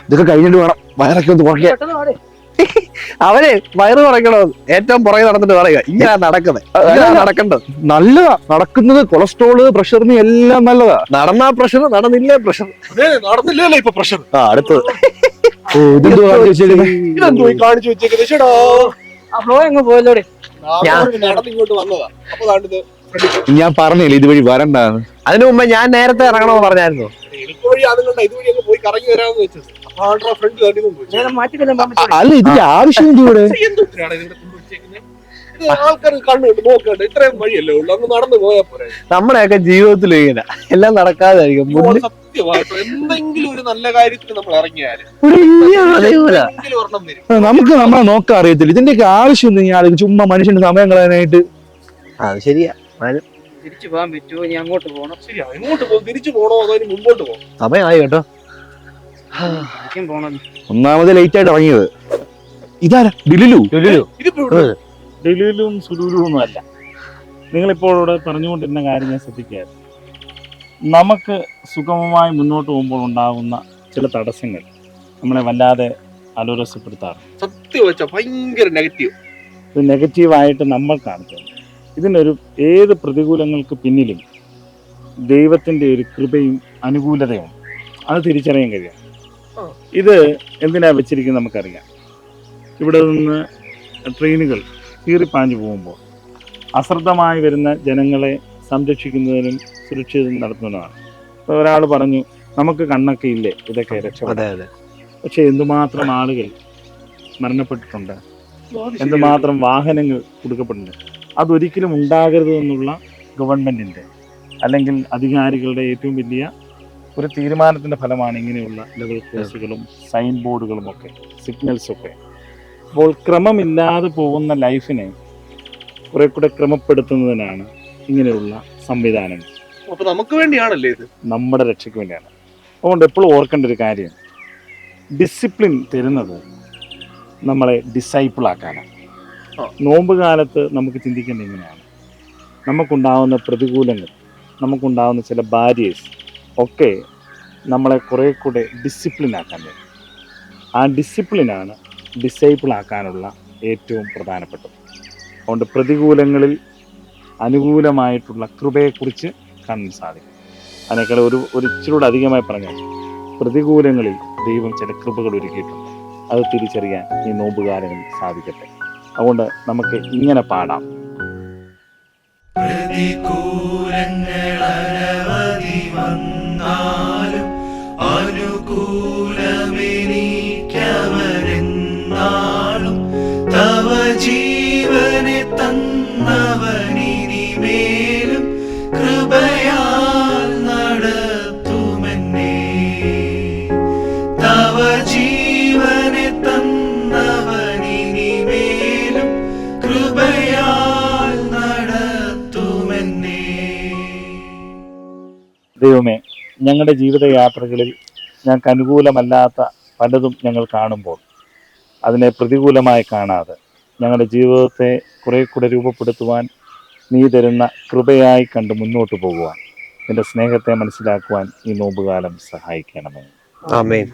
ഇതൊക്കെ കഴിഞ്ഞിട്ട് വേണം വയറൊക്കെ ഒന്ന് കുറയ്ക്കാൻ. അവര് വയറ് കുറയ്ക്കണോ ഏറ്റവും പുറകെ നടന്നിട്ട് പറയുക ഇങ്ങനെ നടക്കുന്നത് നടക്കണ്ടത്. നല്ലതാ നടക്കുന്നത്. കൊളസ്ട്രോള് പ്രഷറിന് എല്ലാം നല്ലതാ. നടന്നാ പ്രഷർ, നടന്നില്ലേ പ്രഷർ. നടന്നില്ലല്ലോ ഇപ്പൊ പ്രഷർ. അടുത്തത് ഇതെന്തോ കാണിച്ചു വെച്ചേക്കുന്നത്. നടന്നിങ്ങോട്ട് വന്നതാ. അപ്പൊ ഞാൻ പറഞ്ഞില്ലേ ഇതുവഴി വരണ്ടാന്ന്. അതിനു മുമ്പ് ഞാൻ നേരത്തെ ഇറങ്ങണമെന്ന് പറഞ്ഞായിരുന്നു. ഇതുവഴി ഇതുവഴി അങ്ങ് പോയി കറങ്ങി വരാമെന്ന് വെച്ചത്. അല്ല ഇതിന്റെ ആവശ്യം ഇവിടെ ആൾക്കാർ കണ്ണുണ്ട് നോക്കണ്ട്. ഇത്രയും വഴിയല്ലേ ഉള്ളു, അങ്ങ് നടന്നു പോയാ പോരെ. നമ്മുടെയൊക്കെ ജീവിതത്തിൽ ഇങ്ങനെ എല്ലാം നടക്കാതായിരിക്കും. സത്യമായിട്ടും എന്തെങ്കിലും ഒരു നല്ല കാര്യത്തിന് നമ്മൾ ഇറങ്ങിയാല് നമുക്ക് നമ്മളെ നോക്കാൻ അറിയത്തില്ല. ഇതിന്റെയൊക്കെ ആവശ്യം എന്തെങ്കിലും ചുമ്മാ മനുഷ്യന്റെ സമയം കളയാനായിട്ട്. അത് ശരിയാ. തിരിച്ചു പോകാൻ പറ്റുമോ? ഇനി അങ്ങോട്ട് പോകണം. ശരിയാ, എങ്ങോട്ട് പോകും? തിരിച്ചു പോകണോ അതോ ഇനി മുമ്പോട്ട് പോകും? സമയമായി കേട്ടോ. പോണം. ഒന്നാമത് ലേറ്റ് ആയിട്ട് ഇറങ്ങിയത്. ഇതാരാ? ഡിലുലു. ഡിലുലും സുലുലും ഒന്നും അല്ല. നിങ്ങളിപ്പോൾ ഇവിടെ പറഞ്ഞുകൊണ്ടിരുന്ന കാര്യം ഞാൻ ശ്രദ്ധിക്കുകയായിരുന്നു. നമുക്ക് സുഗമമായി മുന്നോട്ട് പോകുമ്പോൾ ഉണ്ടാകുന്ന ചില തടസ്സങ്ങൾ നമ്മളെ വല്ലാതെ അലോരസപ്പെടുത്താറുണ്ട്. സത്യം വെച്ചാൽ ഭയങ്കര നെഗറ്റീവ്. ഇത് നെഗറ്റീവായിട്ട് നമ്മൾ കാണിക്കുന്നത്. ഇതിനൊരു ഏത് പ്രതികൂലങ്ങൾക്ക് പിന്നിലും ദൈവത്തിൻ്റെ ഒരു കൃപയും അനുകൂലതയും അത് തിരിച്ചറിയാൻ കഴിയാം. ഇത് എന്തിനാ വെച്ചിരിക്കുന്നത് നമുക്കറിയാം. ഇവിടെ നിന്ന് ട്രെയിനുകൾ കീറിപ്പാഞ്ഞു പോകുമ്പോൾ അശ്രദ്ധമായി വരുന്ന ജനങ്ങളെ സംരക്ഷിക്കുന്നതിനും സുരക്ഷിതം നടത്തുന്നതാണ്. ഇപ്പോൾ ഒരാൾ പറഞ്ഞു നമുക്ക് കണ്ണൊക്കെ ഇല്ലേ ഇതൊക്കെ രക്ഷപ്പെടാതെ. പക്ഷെ എന്തുമാത്രം ആളുകൾ മരണപ്പെട്ടിട്ടുണ്ട്, എന്തുമാത്രം വാഹനങ്ങൾ കൊടുക്കപ്പെട്ടിട്ടുണ്ട്. അതൊരിക്കലും ഉണ്ടാകരുത് എന്നുള്ള ഗവൺമെൻറ്റിൻ്റെ അല്ലെങ്കിൽ അധികാരികളുടെ ഏറ്റവും വലിയ ഒരു തീരുമാനത്തിൻ്റെ ഫലമാണ് ഇങ്ങനെയുള്ള ലെവൽ ക്രോസുകളും സൈൻ ബോർഡുകളും ഒക്കെ സിഗ്നൽസൊക്കെ. അപ്പോൾ ക്രമമില്ലാതെ പോകുന്ന ലൈഫിനെ കുറെ കൂടെ ക്രമപ്പെടുത്തുന്നതിനാണ് ഇങ്ങനെയുള്ള സംവിധാനങ്ങൾ. അപ്പൊ നമുക്ക് വേണ്ടിയാണല്ലേ ഇത്? നമ്മുടെ രക്ഷയ്ക്ക് വേണ്ടിയാണ്. അതുകൊണ്ട് എപ്പോഴും ഓർക്കേണ്ട ഒരു കാര്യം, ഡിസിപ്ലിൻ തരുന്നത് നമ്മളെ ഡിസൈപ്പിളാക്കാനാണ്. നോമ്പ് കാലത്ത് നമുക്ക് ചിന്തിക്കേണ്ടത് ഇങ്ങനെയാണ്. നമുക്കുണ്ടാകുന്ന പ്രതികൂലങ്ങൾ, നമുക്കുണ്ടാകുന്ന ചില ബാരിയേഴ്സ് ഒക്കെ നമ്മളെ കുറേ കൂടെ ഡിസിപ്ലിനാക്കാൻ വേണ്ടി. ആ ഡിസിപ്ലിനാണ് ഡിസൈപ്പിളാക്കാനുള്ള ഏറ്റവും പ്രധാനപ്പെട്ടത്. അതുകൊണ്ട് പ്രതികൂലങ്ങളിൽ അനുകൂലമായിട്ടുള്ള കൃപയെക്കുറിച്ച് കാണാൻ സാധിക്കും. അതിനേക്കാൾ ഒരു ഇച്ചിരൂടെ അധികമായി പറഞ്ഞാൽ പ്രതികൂലങ്ങളിൽ ദൈവം ചില കൃപകൾ ഒരുക്കിയിട്ടുണ്ട്. അത് തിരിച്ചറിയാൻ ഈ നോമ്പുകാലങ്ങളിൽ സാധിക്കട്ടെ. അതുകൊണ്ട് നമുക്ക് ഇങ്ങനെ പാടാം. പ്രതികൂലങ്ങൾ അനവധി വന്നാലും അനുകൂലമെനിക്കവരെന്നാളും തവ ജീവനെ തന്നവനിനിമേലും കൃപയാൽ നടത്തുമെന്നേ. തവ ജീവനെ തന്നവനിനിമേലും കൃപയാൽ നടത്തുമെന്നേ. ദൈവമേ, ഞങ്ങളുടെ ജീവിതയാത്രകളിൽ ഞങ്ങൾക്ക് അനുകൂലമല്ലാത്ത പലതും ഞങ്ങൾ കാണുമ്പോൾ അതിനെ പ്രതികൂലമായി കാണാതെ ഞങ്ങളുടെ ജീവിതത്തെ കുറെ കൂടെ രൂപപ്പെടുത്തുവാൻ നീ തരുന്ന കൃപയായി കണ്ട് മുന്നോട്ട് പോകുവാൻ, നിന്റെ സ്നേഹത്തെ മനസ്സിലാക്കുവാൻ ഈ നോമ്പുകാലം സഹായിക്കണമേ. ആമേൻ.